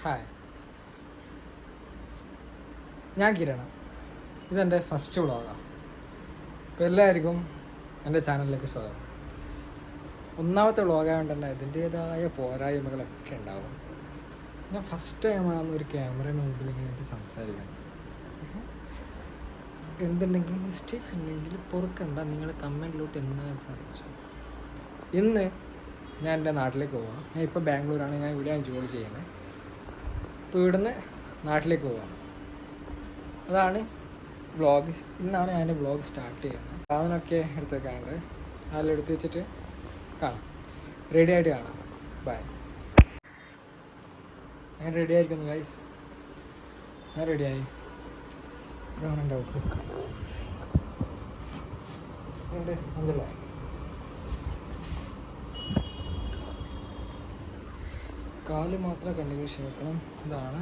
Hi, ഞാൻ കിരണം. ഇതെൻ്റെ ഫസ്റ്റ് വ്ളോഗാണ്. അപ്പോൾ എല്ലാവർക്കും എൻ്റെ ചാനലിലേക്ക് സ്വാഗതം. ഒന്നാമത്തെ വ്ളോഗായതുകൊണ്ട് തന്നെ ഇതിൻ്റേതായ പോരായ്മകളൊക്കെ ഉണ്ടാവും. ഞാൻ ഫസ്റ്റ് ടൈമാണ് ഒരു ക്യാമറയുടെ മുമ്പിൽ ഇങ്ങനെ സംസാരിക്കുന്നത്. എന്തുണ്ടെങ്കിൽ മിസ്റ്റേക്സ് ഉണ്ടെങ്കിൽ പൊറുക്കണ്ട, നിങ്ങൾ കമൻറ്റിലോട്ട് എന്താണെന്ന് സാധിച്ചു. ഇന്ന് ഞാൻ എൻ്റെ നാട്ടിലേക്ക് പോവാം. ഞാൻ ഇപ്പോൾ ബാംഗ്ലൂരാണ്, ഞാൻ ഇവിടെയാണ് ജോലി ചെയ്യുന്നത്. ഇപ്പോൾ ഇവിടുന്ന് നാട്ടിലേക്ക് പോവാം. അതാണ് വ്ളോഗ്. ഇന്നാണ് ഞാൻ വ്ളോഗ് സ്റ്റാർട്ട് ചെയ്യുന്നത്. സാധനമൊക്കെ എടുത്ത് വെക്കാനുണ്ട്, അതെല്ലാം എടുത്ത് വെച്ചിട്ട് കാണാം. റെഡി ആയിട്ട് കാണാം. ബൈ. ഞാൻ റെഡി ആയിരിക്കുന്നു ഗൈസ്, ഞാൻ റെഡിയായി. ഇതാണ് എൻ്റെ ഔട്ട്ലുക്ക്. ഉണ്ട് അഞ്ചല്ലേ? കാല് മാത്രം കണ്ടിന്യൂസ് വെക്കണം. ഇതാണ്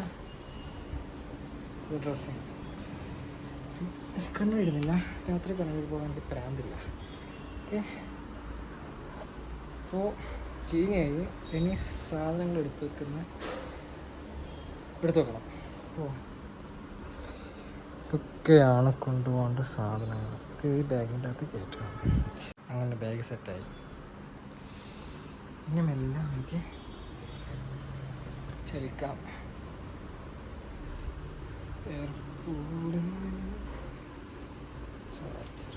ഡ്രസ്സിങ്. കണ്ണുവിടുന്നില്ല, രാത്രി കണ്ണുവിട് പോകാൻ എനിക്ക് പ്രാന്തില്ല. ഓക്കെ, അപ്പോൾ ക്ലീൻ കഴിഞ്ഞ് ഇനി സാധനങ്ങൾ എടുത്ത് വെക്കണം. അപ്പോൾ ഇതൊക്കെയാണ് കൊണ്ടുപോകേണ്ട സാധനങ്ങൾ. ഇത് ഈ ബാഗിൻ്റെ അകത്ത് കയറ്റണം. അങ്ങനെ ബാഗ് സെറ്റായി. ഇനി മെല്ലെ എനിക്ക് ചലിക്കാം. എയർപോർട്ടിൽ ചാർജർ.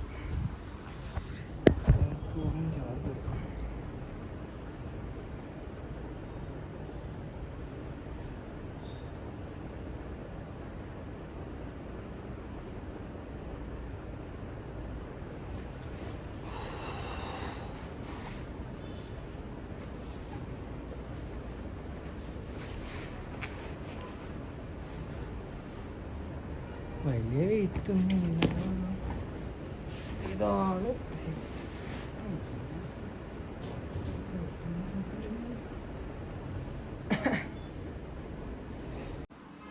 വലിയ വെയിറ്റൊന്നുമില്ല. ഇതാണ്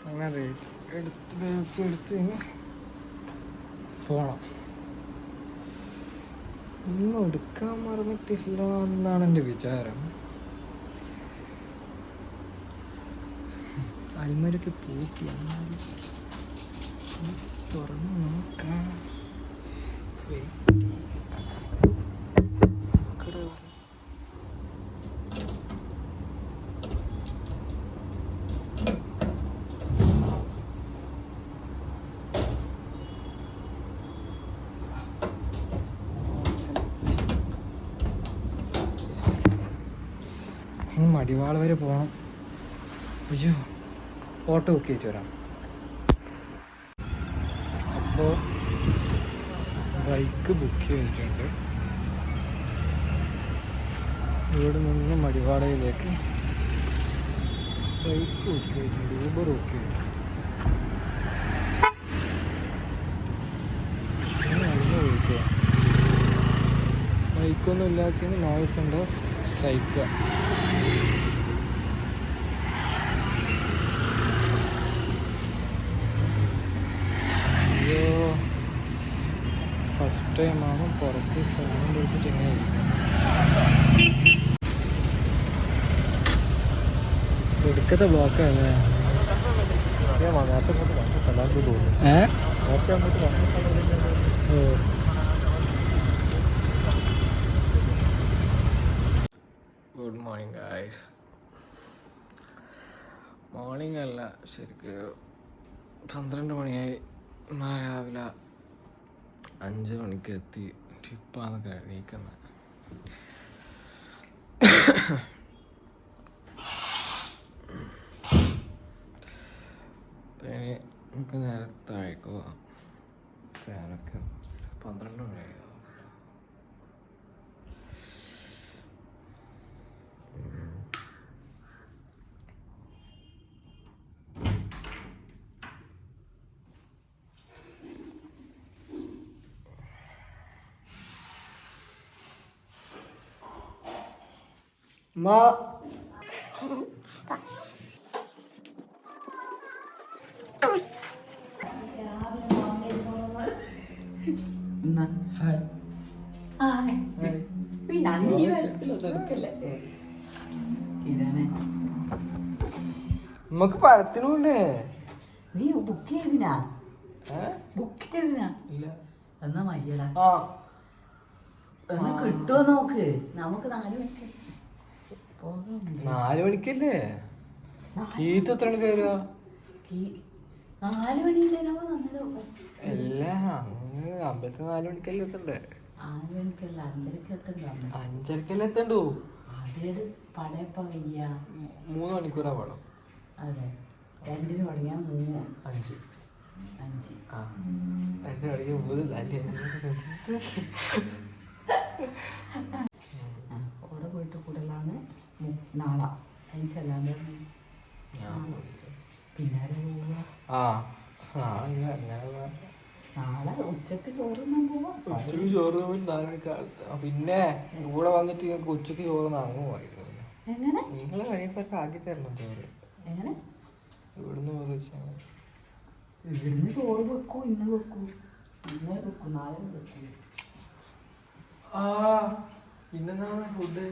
അങ്ങനെ എടുത്ത് പോണം. ഒന്നും എടുക്കാൻ മറന്നിട്ടില്ല എന്നാണ് എൻ്റെ വിചാരം. അൽമരൊക്കെ പൂട്ടി, തുറന്ന് നോക്കാം. മടിവാള വരെ പോകണം. അയ്യോ, ഓട്ടോ ബുക്ക് ചെയ്തിട്ട് വരാം. അപ്പോൾ ബൈക്ക് ബുക്ക് ചെയ്തിട്ടുണ്ട്. ഇവിടെ നിന്ന് മടിവാളയിലേക്ക് ബൈക്ക് ബുക്ക് ചെയ്തിട്ടുണ്ട്, ഊബർ ബുക്ക് ചെയ്തിട്ടുണ്ട്. ബൈക്കൊന്നും ഇല്ലാത്തതിന് നോയ്സ് ഉണ്ടോ സഹിക്കുക. ഫസ്റ്റ് ടൈമാണ് പുറത്ത് ഫോൺ വിളിച്ചിട്ട് ഇങ്ങനെ എടുക്കത്തെ ബ്ലോക്കാണ്. Good morning guys. മോർണിംഗ് അല്ല, ശരിക്കും 12 മണിയായി. രാവിലെ 5 മണിക്ക് എത്തി. ട്രിപ്പാണ് കഴിക്കുന്നത്. ഇനി നമുക്ക് നേരത്തെ അയക്കുക. ഫാനൊക്കെ 12 മണിയായി. Ma. Hai. Hai. Quindi anni verso lo perché lei. നമുക്ക് പഴത്തിനുണ്ടേ. നീ ബുക്ക് ചെയ്തിനാ? ബുക്ക് ചെയ്തിനാ? ഇല്ല. എന്നാ മയ്യടാ. ആ എന്നാ കിട്ടുമോ നോക്ക്. നമുക്ക് 4 മണിക്ക് 4 മണിക്കല്ലേ? കീത്ത് എത്ര മണിക്ക് വരിക? 4 മണിയില്ലേ? അല്ല, അങ്ങ് അമ്പലത്തിൽ 4 മണിക്കല്ലേ എത്തണ്ടേ? 4 മണിക്കല്ല, 5:30 എത്തണ്ടോ? 5:30 എത്തണ്ടോ? അതേത് പടയപ്പ കഴിയ? 3 മണിക്കൂറാ പടം. അതെ, 2-ന് തുടങ്ങിയാൽ 3, 5. 5. ആ 2 മണിക്ക് 3 അല്ലേ? അവിടെ പോയിട്ട് കൂടലാണ് നാളെ 5 അല്ലാണ്ട് പിന്നെ ആ നാളെ ഉച്ചക്ക് ചോറുന്നാൻ പോവാ. ഉച്ചക്ക് ചോറ് 4 മണിക്ക്. പിന്നെ കൂടെ വന്നിട്ട് നിങ്ങൾക്ക് ഉച്ചക്ക് ചോറ് വാങ്ങുമായിരുന്നു. എങ്ങനെ? നിങ്ങളെ വഴിയൊക്കെ ആക്കി തരണം ചോറ്. എങ്ങനെ? ഇവിടുന്ന് ഇവിടുന്ന് ചോറ് വെക്കൂ, ഇന്ന് വെക്കൂ, ഇന്ന് വെക്കൂ, നാളെ വെക്കൂ. ആ പിന്നെന്താണ് ഫുഡ്?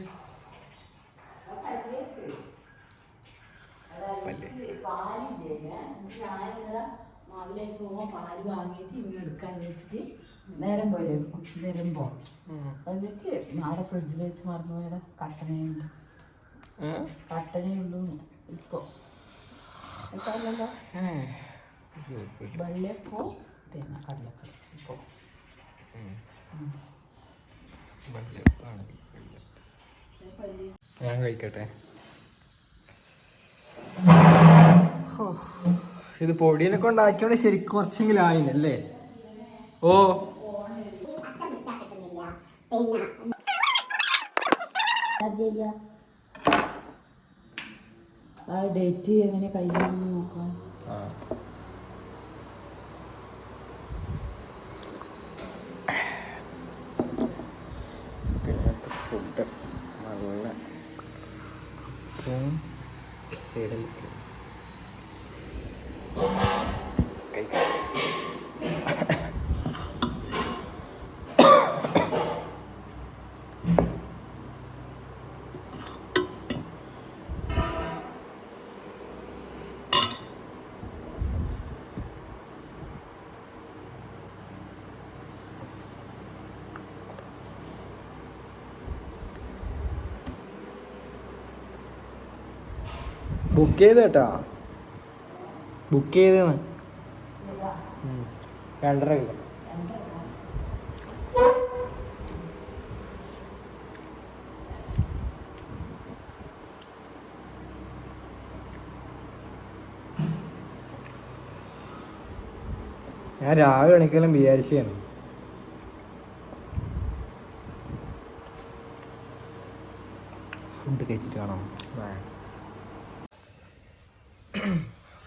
മാവിലേക്ക് പോകുമ്പോൾ പാല് വാങ്ങിയിട്ട് ഇങ്ങനെ എടുക്കാൻ വെച്ചിട്ട് നേരം പോലെ വരുമ്പോൾ എന്നിട്ട് നാളെ ഫ്രിഡ്ജിൽ വെച്ച് മറന്നു പോയുടെ കട്ടനയുണ്ട്. കട്ടനയുള്ളൂ ഇപ്പോൾ. വെള്ളയപ്പോ പിന്നെ കടലക്കറി ഇപ്പോൾ. ഞാൻ കഴിക്കട്ടെ. ഇത് പൊടീനെ കൊണ്ടാക്കിയോണ്ട് ശരിക്കും കുറച്ചെങ്കിലും ആയില്ലേ? ഓ ആ ഡേറ്റ് എങ്ങനെ കഴിയുമെന്ന് നോക്കാം. പിന്നത്തെ ഫുഡ് നല്ല കിടൽക്ക് കഴിക്കാം. ബുക്ക് ചെയ്ത് കേട്ടാ, ബുക്ക് ചെയ്തെന്ന് 2.5 കിലോ. ഞാൻ രാവിലെ എണീക്കലും വിചാരിച്ചാണ് ഫുഡ് കഴിച്ചിട്ട് കാണാം.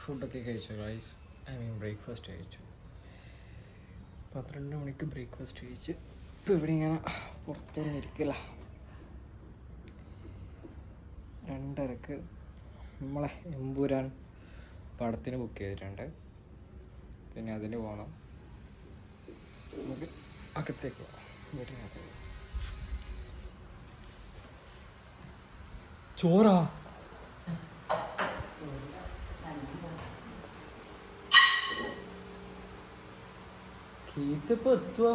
ഫുഡൊക്കെ കഴിച്ചു ഗൈസ്. ബ്രേക്ക്ഫാസ്റ്റ് കഴിച്ചു. 12 മണിക്ക് ബ്രേക്ക്ഫാസ്റ്റ് കഴിച്ച് ഇപ്പോൾ ഇവിടെ ഇങ്ങനെ പുറത്തുനിന്നിരിക്കില്ല. 2:30 നമ്മളെ എമ്പുരാൻ പടത്തിന് ബുക്ക് ചെയ്തിട്ടുണ്ട്. പിന്നെ അതിന് പോകണം. നമുക്ക് അകത്തേക്ക് പോകാം. വീട്ടിനകത്തേക്ക് ചോറാ കീത്തിപ്പോ എത്തുവാ.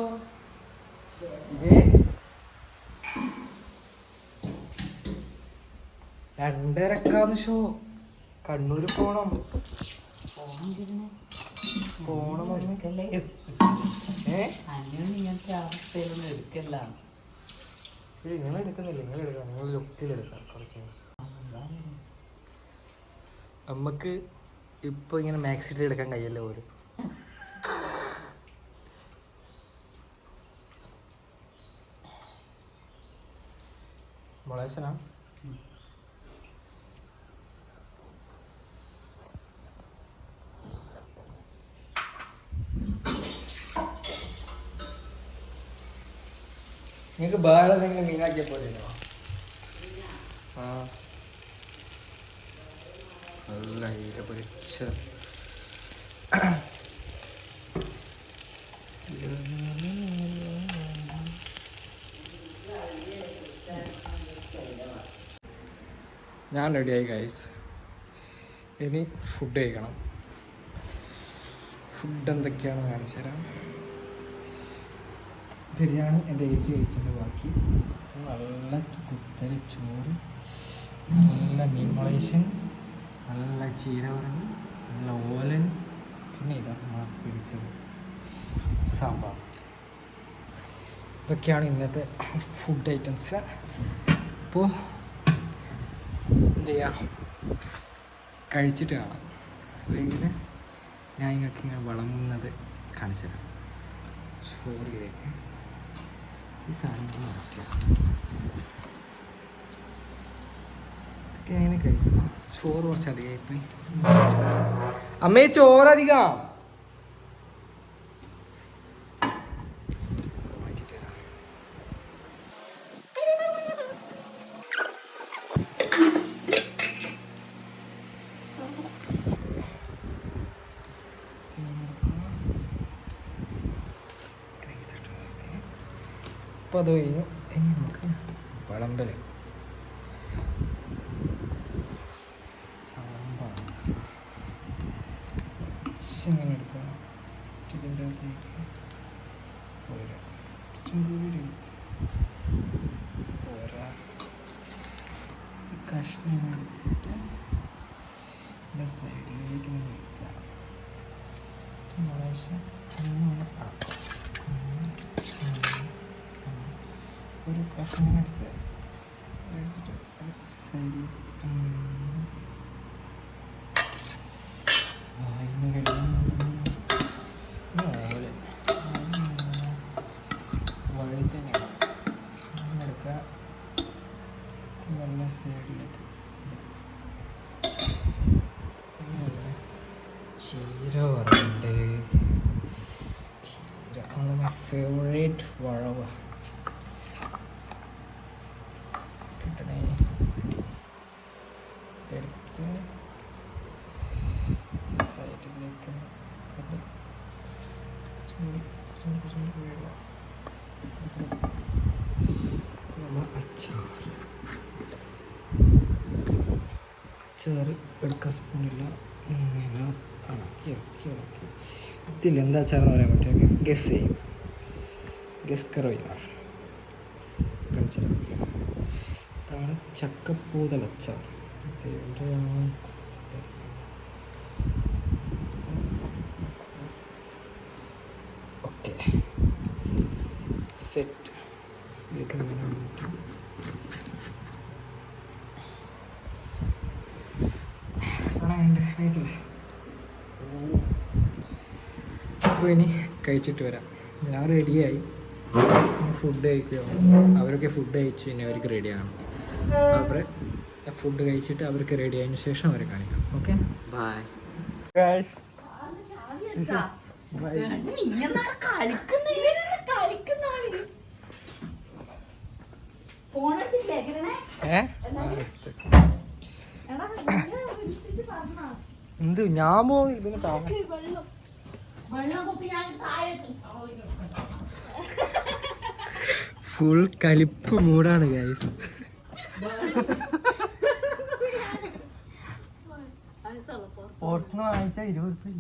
2:30 ഷോ. കണ്ണൂര് പോണം. പോണം എടുക്കല്ലേ? ഇങ്ങനത്തെ അവസ്ഥയിലൊന്നും എടുക്കല്ല. നിങ്ങൾ എടുക്കുന്നില്ല, നിങ്ങൾ എടുക്കാം. നിങ്ങൾ ലുക്കിലെടുക്കാം. കുറച്ച് നമുക്ക് ഇപ്പൊ ഇങ്ങനെ മാക്സിറ്റ് എടുക്കാൻ കഴിയല്ലോ പോലും. മുളേശനാ നിങ്ങൾക്ക് വേറെ എന്തെങ്കിലും മീനാക്കിയ പോലെയോ? ആ നല്ല ഹീര പൊരിച്ച ഞാൻ റെഡിയായി ഗൈസ്. ഇനി ഫുഡ് കഴിക്കണം. ഫുഡ് എന്തൊക്കെയാണെന്ന് കാണിച്ചു തരാം. ബിരിയാണി എൻ്റെ ഏച്ചി കഴിച്ചതിൻ്റെ ബാക്കി, നല്ല കുത്തരി ചോറ്, നല്ല മീൻ മുളേശൻ, നല്ല ചീരവറവ്, നല്ല ഓലൻ, പിന്നെ ഇതാ പിടിച്ചത് സാമ്പാർ. ഇതൊക്കെയാണ് ഇന്നത്തെ ഫുഡ് ഐറ്റംസ്. അപ്പോൾ എന്ത് ചെയ്യാം, കഴിച്ചിട്ട് കാണാം. അല്ലെങ്കിൽ ഞാൻ നിങ്ങൾക്ക് ഇങ്ങനെ വിളമ്പുന്നത് കാണിച്ചു തരാം. ചോറിലേക്ക് ഈ സാധനങ്ങൾ നോക്കാം. ഇതൊക്കെ എങ്ങനെ കഴിക്കാം. ചോറ് കുറച്ച് അധികമായിപ്പോയി. അമ്മേ ചോറധികം മാറ്റിട്ട് തരാം. അപ്പോൾ അത് കഴിഞ്ഞു. ഇനി നമുക്ക് വിളമ്പൽ. സാമ്പാർ ഇങ്ങനെ എടുക്കുക. ഇതിൻ്റെ അകത്തേക്ക് പോരാ, ചൂരി പോരാ, കഷ്ണം എടുത്തിട്ട് ഇതിൻ്റെ സൈഡിലേക്ക് വയ്ക്കുക. മുളേശം ഒരു കഷ്ണം എടുത്ത് എടുത്തിട്ട് സൈഡിൽ വായിന്ന് കഴിയുന്ന വഴി തന്നെയാണ് എടുക്കുക. നല്ല സൈഡിലേക്ക് ചീര വറവുണ്ട്. ചീര ആണ് മൈ ഫേവറേറ്റ് വറവ്. കിട്ടണേ ഇതെടുത്ത് സൈഡിലേക്ക് അച്ചാറ് എടുക്കാൻ സ്പൂണില്ല. ഇളക്കി ഇളക്കി ഇളക്കി ഇതില്ല. എന്താ അച്ചാറെന്ന് പറയാൻ പറ്റുമെങ്കിൽ ഗസ് ചെയ്യും. ഗസ് കറോയില്ല. കാണിച്ചാൽ ഇതാണ് ചക്കപ്പൂതലച്ചാർ. ഇത് എവിടെയാണ്? Okay, set. നൈസല്ലേ? അപ്പോൾ ഇനി കഴിച്ചിട്ട് വരാം. ഞാൻ റെഡിയായി. ഫുഡ് കഴിക്കുകയോ, അവരൊക്കെ ഫുഡ് കഴിച്ചു. ഇനി അവർക്ക് റെഡിയാണ്. അവരെ ഫുഡ് കഴിച്ചിട്ട് അവർക്ക് റെഡി ആയതിനു ശേഷം അവരെ കാണിക്കാം. Okay, bye guys. എന്ത് ഞാൻ പോകുന്നു ഫുൾ കലിപ്പ് മൂടാണ് ഗൈസ്. വാങ്ങിച്ച 20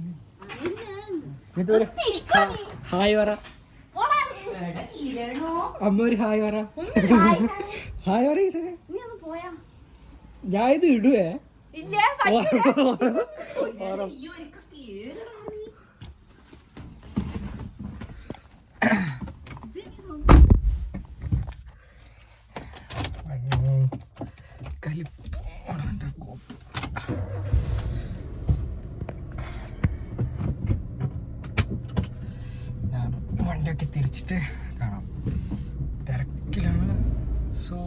ഹായ് പറ അമ്മ. ഒരു ഹായ് പറ. ഹായ് പറ. ഞാൻ ഇത് ഇടുവേ. ഞാൻ വണ്ടിയൊക്കെ തിരിച്ചിട്ട് കാണാം. തിരക്കിലാണ്. So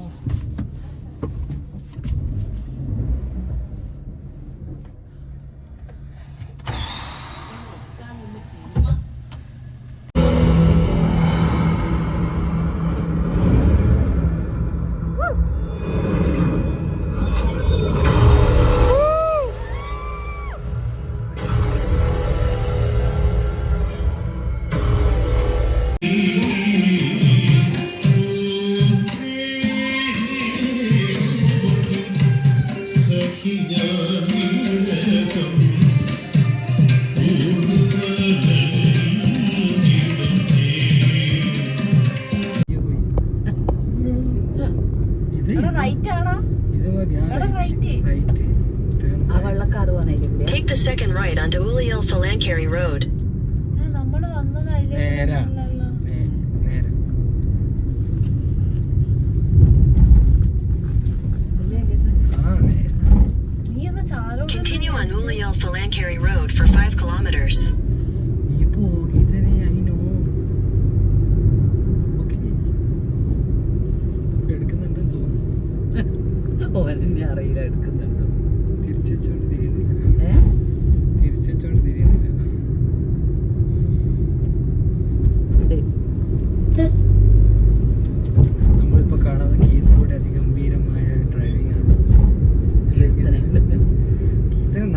Take the second right onto Uliel Falancarie Road. നമ്മള് വന്നത് നേരാ. അതിലല്ലോ. നേരെ ആ നേരെ. നീ എന്നാ Chalode Continue on Uliel Falancarie Road for 5 kilometers. നീ പോകി തന്നെ അതിനോ. ഓക്കെ എടുക്കുന്നുണ്ടെന്ന് തോന്നുന്നു. ഓനെ അറിയില്ല എടുക്കുന്നുണ്ടോ. തിരിച്ചു വെച്ചോണ്ട് തിരിയുന്നില്ല. ഏ തിരിച്ചു വെച്ചോണ്ട് തിരിയുന്നില്ല. നമ്മളിപ്പോ കാണുന്ന ഗീതയുടെ അതിഗംഭീരമായ ഡ്രൈവിംഗ് ആണ്. ഗീത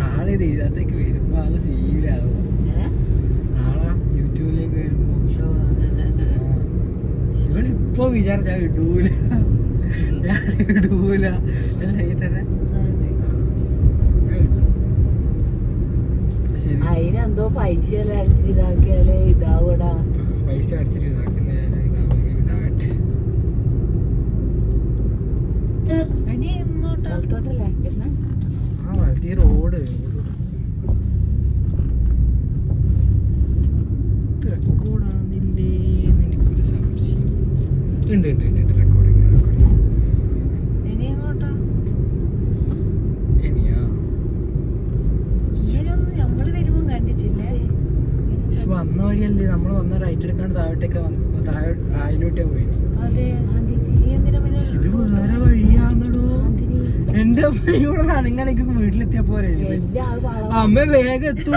നാളെ ഇത് ഇതിനകത്തേക്ക് വരുമ്പോ ആള് സീരാകും. നാളെ യൂട്യൂബിലേക്ക് വരുമ്പോ ഇവളിപ്പോ വിചാരിച്ച ഞാൻ ഇടൂല അല്ല ഈ തന്നെ ശരി. അതിനെന്തോ പൈസ എല്ലാം അടിച്ചിട്ട് ഇതാക്കിയാലേ ഇതാവൂടാ. പൈസ അടിച്ചിട്ട് ഇതാക്കുന്ന ഇതായിട്ട് വലത്തോട്ടല്ലേ ആ വലത്തി റോഡ് റെക്കോർഡാന്നില്ലേ എന്ന് എനിക്കൊരു സംശയം. ഉണ്ട് റെക്കോർഡിങ്. ഇനി എങ്ങോട്ടാ? ഇനിയാ ഇങ്ങനെയൊന്നും നമ്മള് വരുമ്പോ കണ്ടിട്ടില്ലേ. പക്ഷെ വന്ന വഴിയല്ലേ നമ്മൾ വന്ന റൈറ്റ് എടുക്കാണ്ട് താഴോട്ടേക്ക് താഴെ ആയിലോട്ടേ പോയി. അതെ നീ എന്തിനാ പിന്നെ ഇത് വേറെ വഴിയാന്നടോ. എന്റെ അമ്മയോടെ നനങ്ങാണെങ്കിൽ വീട്ടിലെത്തിയാ പോരെ. അമ്മ വേഗം എത്തൂ.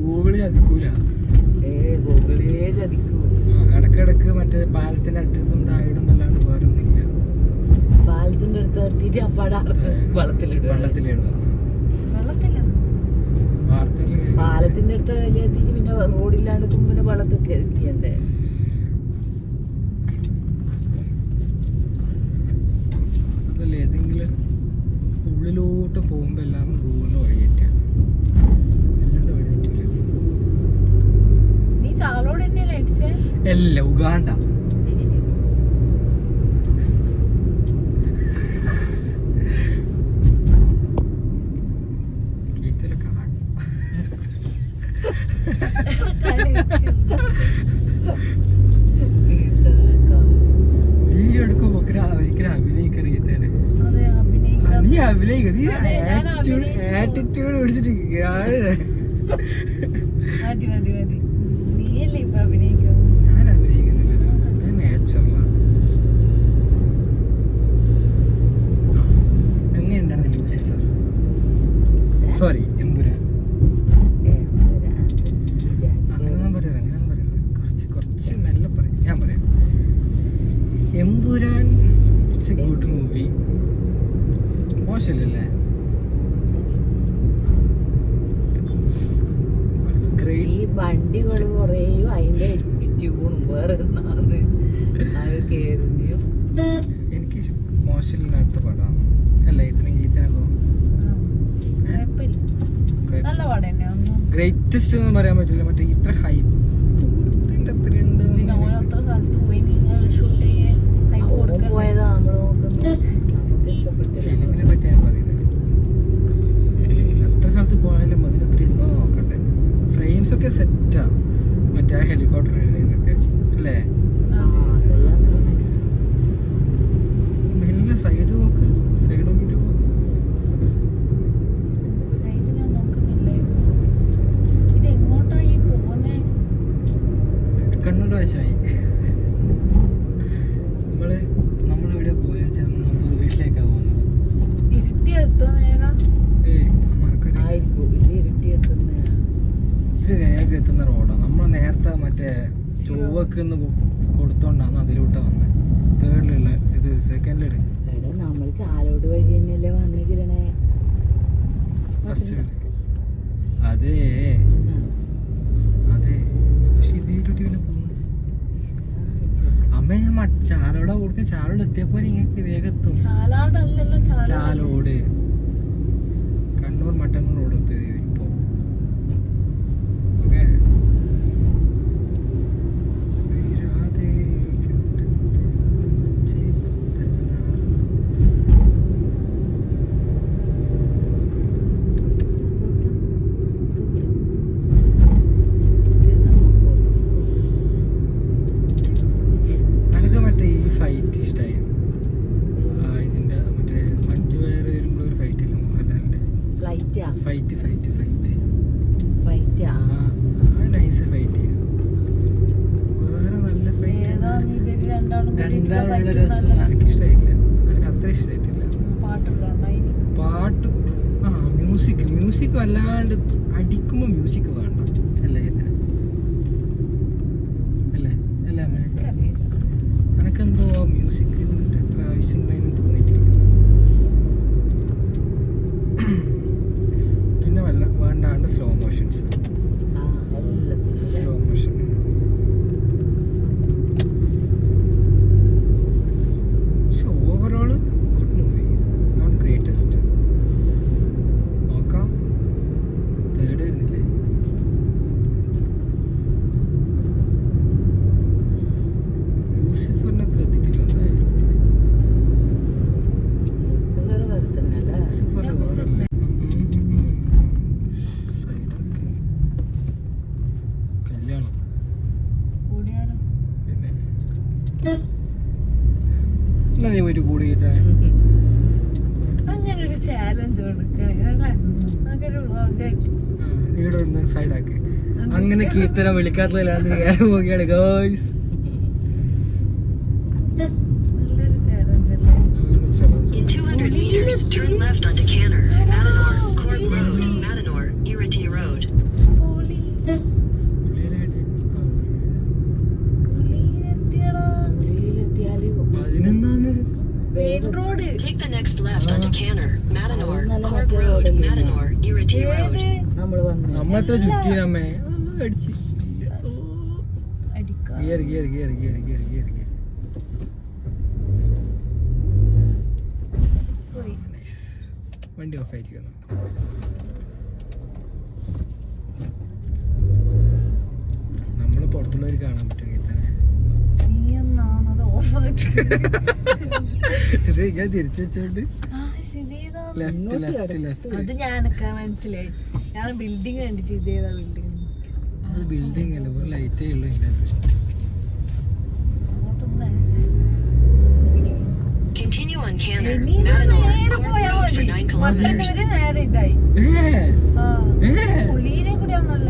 ഗൂഗിള് ചതിക്കൂല. ഇടക്കിടക്ക് മറ്റേ പാലത്തിന്റെ അടുത്തും താഴെടുന്നല്ലാണ്ട് വേറെ ഒന്നുമില്ല. പാലത്തിന്റെ അടുത്ത് എത്തിയിട്ട് അപ്പാടെ വെള്ളത്തിലിടുക. വെള്ളത്തിലിടുക. വാർത്തയില് പാലത്തിന്റെ അടുത്ത് എത്തിയിട്ട് പിന്നെ റോഡില്ലാണ്ട് പിന്നെ വെള്ളത്തിൽ കയറിയണ്ടേ. അതല്ല ഏതെങ്കിലും ഉള്ളിലോട്ട് പോകുമ്പോ എല്ലാം ഗൂഗിളിൽ വഴിയേറ്റ അല്ലാണ്ട് വഴി തെറ്റില്ല. നീ ചാളോട് തന്നെയല്ലേ അടിച്ചേ? അല്ല ഉഗാണ്ട. വീഡിയോ എടുക്കുമ്പോ ഒരിക്കലും അഭിനയിക്കറിയത്തേനെ. നീ അഭിനയിക്ക. നീ ആറ്റിറ്റ്യൂഡ് പിടിച്ചിട്ട് ഞാൻ അഭിനയിക്കുന്നില്ല. ഞാൻ നാച്ചുറലാണ്. എങ്ങനെയുണ്ടായിരുന്നു ലൂസിഫർ? സോറി എമ്പുരാൻ. അങ്ങനെയൊന്നും പറയില്ല. കുറച്ച് മെല്ലെ പറയും. ഞാൻ പറയാം. Empuraan it's A good movie. മോശമല്ലേ? ഈ വണ്ടികള് കുറേയും അതിന്റെ ട്യൂണും വേറെ എനിക്ക് മോശമില്ലാത്ത പടമാണ്. അല്ല ഇതിനൊക്കെ നല്ല പാട ഗ്രേറ്റസ്റ്റ് ഒന്നും പറയാൻ പറ്റില്ല. മറ്റേ ഇത്ര ഹൈപ്പ് അത്രയുണ്ട്. പിന്നെ ഓരോത്ര സ്ഥലത്ത് പോയി ഷൂട്ട് ചെയ്യാൻ പോയതാ നമ്മള് നോക്കുന്നത്. നമുക്ക് ഇഷ്ടപ്പെട്ടു. ഫിലിമിനെ പറ്റിയാണ് പറയുന്നത്. എത്ര സ്ഥലത്ത് പോയാലും അതിനത്ര ഉണ്ടോ നോക്കണ്ടേ. ഫ്രെയിംസ് ഒക്കെ സെറ്റാ. മറ്റേ ഹെലികോപ്റ്റർ എഴുതിയതൊക്കെ അല്ലേ? മെല്ലെ സൈഡ് നോക്ക്. സൈഡ് നോക്കിട്ട് പോ. സൈഡ് ഞാൻ നോക്കുന്നില്ലേ. ഇത് എങ്ങോട്ടായി പോകുന്നേ? കണ്ണൂർ വശമായി. നമ്മളിവിടെ പോയ നമ്മൾ വീട്ടിലേക്കാ പോകുന്നത്. ഇരുട്ടി എത്തുന്ന നേരം ആയിരിക്കും. ഇത് ഇരുട്ടി എത്തുന്ന ഇത് വേഗം എത്തുന്ന റോഡാണ്. നമ്മൾ നേരത്തെ മറ്റേ ചൊവ്വക്ക് കൊടുത്തോണ്ടാണ് അതിലോട്ട് വന്നത്. തേർഡിലുള്ള ഇത് സെക്കൻഡില് നമ്മൾ ചാലോട് വഴി തന്നെയല്ലേ വന്നിരിക്കണേ. അതെ പക്ഷെ ഇതിലോട്ട് ഇങ്ങനെ പോകുന്നു. അമ്മ ഞാൻ ചാലോടെ കൊടുത്ത് ചാലോട് എത്തിയപ്പോ നിങ്ങൾക്ക് വേഗം എത്തും. ചാലാടല്ലല്ലോ ചാലോട് കണ്ണൂർ മട്ടന്നൂർ റോഡ് എത്തി ഇപ്പോ. Okay fight fight fight fight nice fight. വേറെ നല്ല ഫൈറ്റ് രണ്ടാളുള്ള രസം എനിക്ക് ഇഷ്ടമായില്ല. എനിക്ക് അത്ര ഇഷ്ടമായിട്ടില്ല പാട്ട്. മ്യൂസിക് വല്ലാണ്ട് അടിക്കുമ്പോ മ്യൂസിക് വേണ്ട അല്ലേ ഇതിന് അല്ലേ അല്ലേ അമ്മ? എനക്കെന്തോ മ്യൂസിക്കിന്റെ അത്ര ആവശ്യം ഉണ്ടായെന്ന് തോന്നിയിട്ടില്ല. പിന്നെ വേണ്ടാണ്ട് സ്ലോ മോഷൻസ്. സ്ലോ മോഷൻ പക്ഷെ overall good movie, not greatest. നോക്കാം, തേർഡ് വരുന്നില്ലേ? ലൂസിഫറിന് അത്ര എത്തിയിട്ടില്ല എന്തായാലും. കല്യാണം പിന്നെ എന്നാ നീ പോയിട്ട് കൂടി അങ്ങനൊരു ചാലഞ്ച് നീടെ ഒന്ന് സൈഡാക്ക്. അങ്ങനെ കീർത്തനം വിളിക്കാത്തതിലാണ് വേറെ പോവുകയാണ് ഗോയ്സ്. In 200 meters, turn left onto Canner, Madanor, Cork Road, Madanor, Irati Road. അതിനെന്താന്ന് Take the next left onto Canner, Madanor, Cork Road, Madanor, Irati Road. നമ്മളെത്ര ചുറ്റീനമ്മേ അടിച്ച്. Gear gear gear gear gear gear gear. വണ്ടി of ആയിരിക്കുന്നു. നമ്മള് പുറത്തുള്ളവർ കാണാൻ പറ്റുമെങ്കിൽ തന്നെ ഇത് ഇങ്ങനെ തിരിച്ചു വെച്ചോണ്ട് ലെഫ്റ്റ് ലെഫ്റ്റ് ലെഫ്റ്റ്. അത് ഞാനൊക്കെ മനസ്സിലായി. ഞാൻ ബിൽഡിംഗ് കണ്ടിട്ട് ഇതേതാ ബിൽഡിംഗ്. അത് ബിൽഡിംഗ് അല്ല, ഒരു ലൈറ്റേ ഉള്ളു ഇതിന്റെ അകത്ത്. Continue on Canner, Madanor, Cork Road for 9 kilometers. നേരെ ഇതായി ഉള്ളിയിലെ കൂടിയാ നല്ല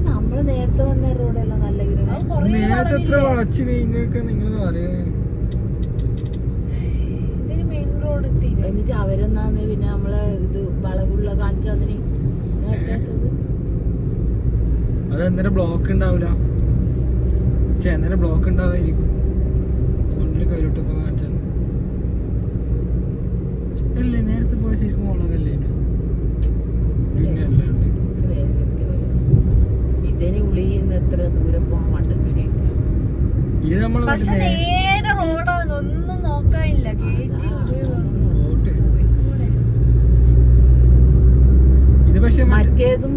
നമ്മള് നേരത്തെ വന്ന റോഡെല്ലാം നല്ല നേരത്തെ എത്ര വളച്ച് നീങ്ങൊക്കെ നിങ്ങൾ പറയുന്നത്. ഇതൊരു മെയിൻ റോഡ് എത്തി. എന്നിട്ട് അവരെന്നാന്ന് പിന്നെ നമ്മളെ ഇത് വളവുള്ള കാണിച്ചു അതിന് നേരത്തെ അത് അന്നേരം ബ്ലോക്ക് ഉണ്ടാവില്ല. പക്ഷെ അന്നേരം ബ്ലോക്ക് ഉണ്ടാവായിരിക്കും. അതുകൊണ്ടൊരു കയ്യിലോട്ടിപ്പോ കാണിച്ചത് അല്ലേ. നേരത്തെ പോയ ശരിക്കും വളവല്ലേ പിന്നെ അല്ലാണ്ട് ഇതിന് ഉള്ളിൽ എത്ര ദൂരം പോകാൻ മട്ടന്നൂരേക്ക്. ഇത് നമ്മൾ നേരെ റോഡാണ്, ഒന്നും നോക്കാനില്ല. ഇത് പക്ഷെ മറ്റേതും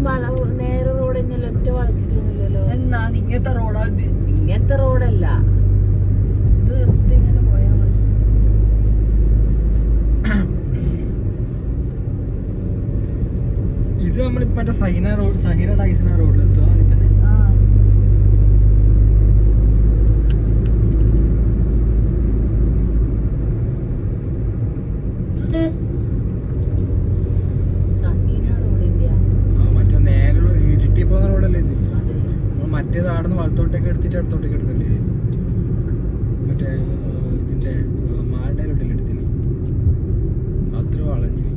നേരെ റോഡ് തന്നെയല്ല, ഒറ്റ വളച്ചിട്ടൊന്നുമില്ലല്ലോ. എന്നാ ഇങ്ങനത്തെ റോഡാ ഇത്? ഇങ്ങനത്തെ റോഡല്ല, ഇത് വെറുതെ ഇങ്ങനെ പോയാൽ മതി. ഇത് നമ്മളിപ്പോ മറ്റേ സഹീന ഡൈസന റോഡിലെത്തുക തന്നെ. മറ്റേ നേരെ ഇരിട്ടി പോകുന്ന റോഡല്ലേ ഇത്. മറ്റേത് ആടുന്ന് വലത്തോട്ടേക്ക് എടുത്തിട്ട് അടുത്തോട്ടേക്ക് എടുക്കല്ലേ ഇത്. മറ്റേ ഇതിന്റെ മാളുടെ റോഡിൽ എടുത്തിന് അത്ര വളഞ്ഞു.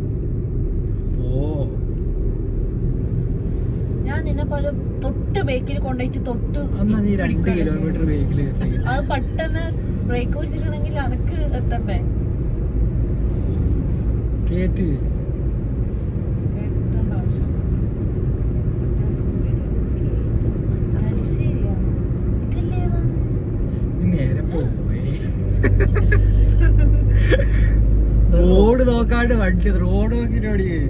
ഞാൻ നിന്നെ പോലെ തൊട്ട് ബേക്കിൽ കൊണ്ടുപോയിട്ട് തൊട്ട് എന്നാ നീ 2 കിലോമീറ്റർ ബേക്കിൽ അത് പെട്ടെന്ന് ബ്രേക്ക് പിടിച്ചിട്ടുണ്ടെങ്കിൽ അനക്ക് എത്തണ്ടേ. കേറ്റ് നേരെ പോയി റോഡ് നോക്കാണ്ട് വണ്ടി റോഡ് നോക്കിട്ട് ഓടിയേ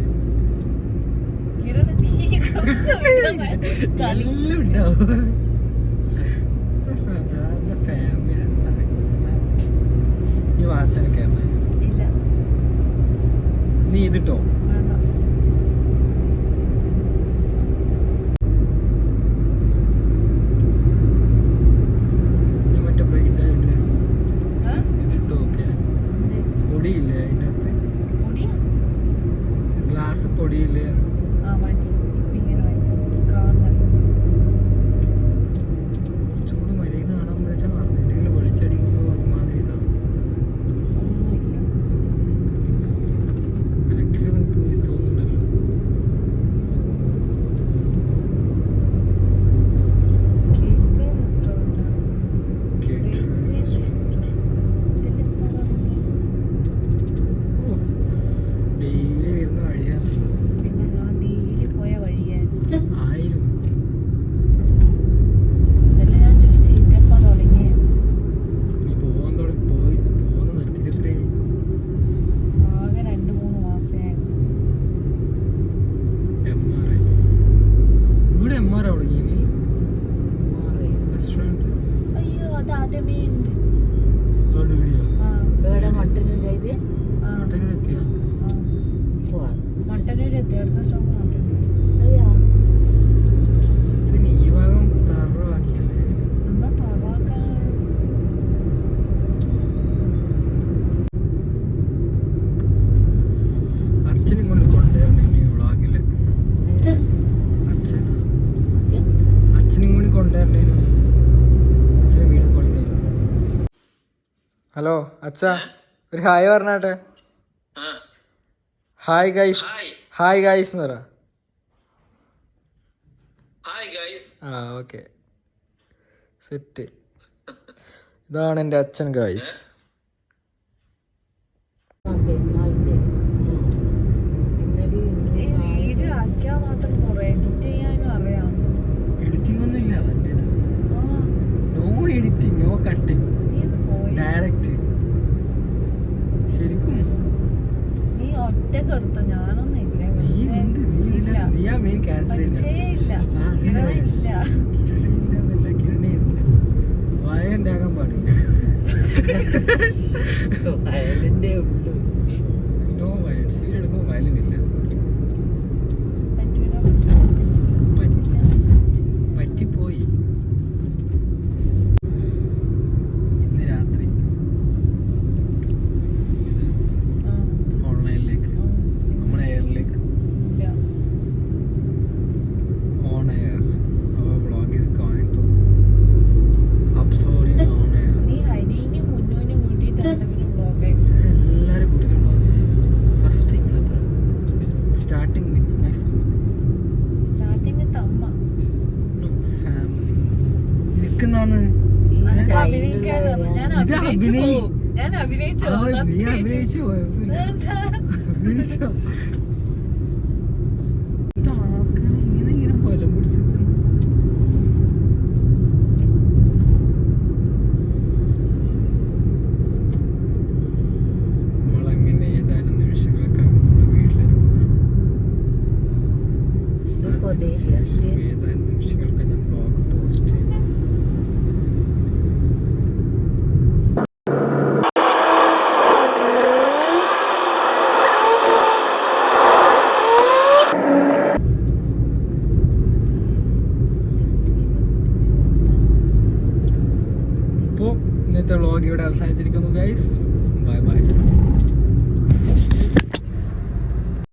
ഉണ്ടാവും. സാധാരണ ഫാമിലി ഈ വാച്ചനൊക്കെ നീ ഇതിട്ടോ. നീ മറ്റേ ഇതായിട്ട് ഇതിട്ടോ. ഓക്കെ പൊടിയില്ലേ അതിൻ്റെ അകത്ത് മതിയില്ലേ? ആ മതി ഇപ്പൊ ഇങ്ങനെ കാണുന്നത് കുറച്ചും കൂടി മര്യാദ കാണാൻ പറ്റാ പറഞ്ഞില്ലെങ്കിൽ വെളിച്ചടിക്കുമ്പോ ഒരുമാതിരി ഇതാവും. ഒന്നുമില്ല. എനിക്ക് തോന്നുന്നുണ്ടല്ലോ. Cake restaurant cake. ഓ, ഡെയിലി വരുന്ന വഴിയാ. പിന്നെ ഞാൻ ഡെയിലി പോയ വഴിയാണ് ആയിരുന്നു. അതല്ലേ ഞാൻ ചോദിച്ചു ഇതെപ്പോ തുടങ്ങിയ നീ പോകാൻ തുടങ്ങി പോകുന്ന നിർത്തിയിട്ട് എത്രയായി? ആകെ 2-3 മാസമായി MRI. ഇവിടെ MRI തുടങ്ങി നീ റെസ്റ്റോറൻറ്റ്. അയ്യോ അത് ആദ്യമേ ഉണ്ട് അവിടെ എവിടെയാ? ആ മട്ടന്നൂർ എത്തിയാ? മട്ടന്നൂർ എത്തി അടുത്ത സ്റ്റോപ്പ് മട്ടന്നൂർ ഇത് നീ ഈ ഭാഗം തറവാക്കിയല്ലേ? എന്നാ തറവാക്കാണ് അച്ഛനും കൊണ്ട് കൊണ്ടുവരണേ നീ വ്ളോഗില്. അച്ഛനും കൂടി കൊണ്ടുവരണേനു. അച്ഛനെ വീഡിയോ കോൾ ചെയ്തല്ലോ. ഹലോ അച്ഛാ, ഒരു ഹായ് പറഞ്ഞാട്ടെ. Hi guys. ഹായ് ഗൈസ് എന്ന് പറ. ആ ഓക്കെ സെറ്റ്. ഇതാണ് എൻ്റെ അച്ഛൻ ഗൈസ്. വീഡിയോ ആക്കിയാൽ മാത്രം പോരാ എഡിറ്റ് ചെയ്യാനും അറിയാം എഡിറ്റിംഗ് ഒന്നും ഇല്ല എൻ്റെ അടുത്ത്. ആ നോ എഡിറ്റിംഗ്, നോ കട്ടിങ്, നീ ഇത് പോയി ഡയറക്റ്റ്. ശരിക്കും നീ ഒറ്റക്ക് എടുത്തോ ഞാനൊന്നും ഇല്ല നീ ഉണ്ട്, നീ ഇതില്ല, ഇല്ല. നീ ആ മെയിൻ ക്യാരക്ടർ പരിചയമില്ല ഇല്ല കിരണില്ല. കിരണിയുണ്ട്. വയലന്റ് ആകാൻ പാടില്ല. വയലന്റേ ഉള്ളൂ നോ വയലൻസ്. സീരെടുക്കുമ്പോൾ വയലന്റ് ഇല്ല. പറ്റിപ്പോയി. ഇന്ന് രാത്രി ഇത് ഓൺലൈനിലേക്ക്, നമ്മുടെ എയറിലേക്ക്, ഓൺ എയർ. അവർ vlog is going to upload on air. നീ ഹരിനും മുന്നോനും കൂട്ടിയിട്ട് എന്തെങ്കിലും ബ്ലോഗ് എല്ലാവരും കൂട്ടിയിട്ട് വ്ളോഗ് ചെയ്യും. First starting with my family. Starting with അമ്മ ഫാമിലി നിൽക്കുന്നതാണ്. നിനക്ക് അഭിനയിക്കാൻ ഞാൻ ഇത് അഭിനയിച്ചു അഭിനയി. പോവും. ഞാൻ അഭിനയിച്ചു ആ, പോവും. നീ സത്യം. അഭിനയിച്ചു കുഴപ്പമില്ല. അഭിനയിച്ചോ? ഇതാക്കണ ഇങ്ങനെ ബലം പിടിച്ചു നിൽക്കുന്നു. നമ്മളങ്ങനെ ഏതാനും നിമിഷങ്ങൾക്കകം നമ്മുടെ വീട്ടിലെത്തുന്നതാണ്. ശേഷം ഏതാനും നിമിഷങ്ങൾക്ക് ഞാൻ ബ്ലോഗ് പോസ്റ്റ് ചെയ്യും. അപ്പോൾ ഇന്നത്തെ വ്ളോഗ് ഇവിടെ അവസാനിച്ചിരിക്കുന്നു ഗൈസ്. Bye bye.